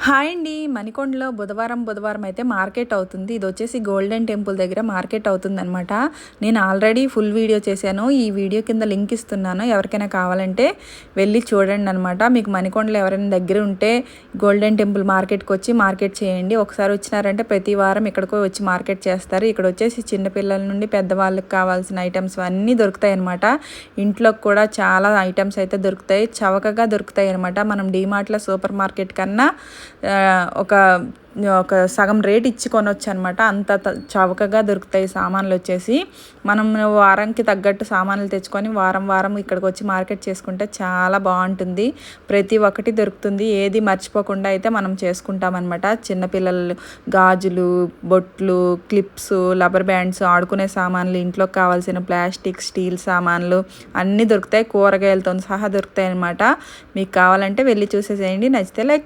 Hi అండి. మణికొండలో బుధవారం అయితే మార్కెట్ అవుతుంది. ఇది వచ్చేసి గోల్డెన్ టెంపుల్ దగ్గర మార్కెట్ అవుతుందన్నమాట. నేను ఆల్రెడీ ఫుల్ వీడియో చేశాను. ఈ వీడియో కింద లింక్ ఇస్తున్నాను. ఎవరికైనా కావాలంటే వెళ్ళి చూడండి అనమాట. మీకు మణికొండలో ఎవరైనా దగ్గర ఉంటే గోల్డెన్ టెంపుల్ మార్కెట్కి వచ్చి మార్కెట్ చేయండి. ఒకసారి వచ్చినారంటే ప్రతి వారం ఇక్కడికి వచ్చి మార్కెట్ చేస్తారు. ఇక్కడ వచ్చేసి చిన్నపిల్లల నుండి పెద్దవాళ్ళకి కావాల్సిన ఐటమ్స్ అన్నీ దొరుకుతాయి అనమాట. ఇంట్లోకి కూడా చాలా ఐటమ్స్ అయితే దొరుకుతాయి. చవకగా దొరుకుతాయి అనమాట. మనం డీమార్ట్లో సూపర్ మార్కెట్ కన్నా ఒక సగం రేట్ ఇచ్చి కొనవచ్చు అనమాట. అంత చవకగా దొరుకుతాయి సామాన్లు వచ్చేసి. మనం వారానికి తగ్గట్టు సామాన్లు తెచ్చుకొని వారం ఇక్కడికి వచ్చి మార్కెట్ చేసుకుంటే చాలా బాగుంటుంది. ప్రతి ఒక్కటి దొరుకుతుంది. ఏది మర్చిపోకుండా అయితే మనం చేసుకుంటామన్నమాట. చిన్నపిల్లలు గాజులు, బొట్లు, క్లిప్స్, రబ్బర్ బ్యాండ్స్, ఆడుకునే సామాన్లు, ఇంట్లోకి కావాల్సిన ప్లాస్టిక్, స్టీల్ సామాన్లు అన్నీ దొరుకుతాయి. కూరగాయలతో సహా దొరుకుతాయి అన్నమాట. మీకు కావాలంటే వెళ్ళి చూసేసేయండి. నచ్చితే లైక్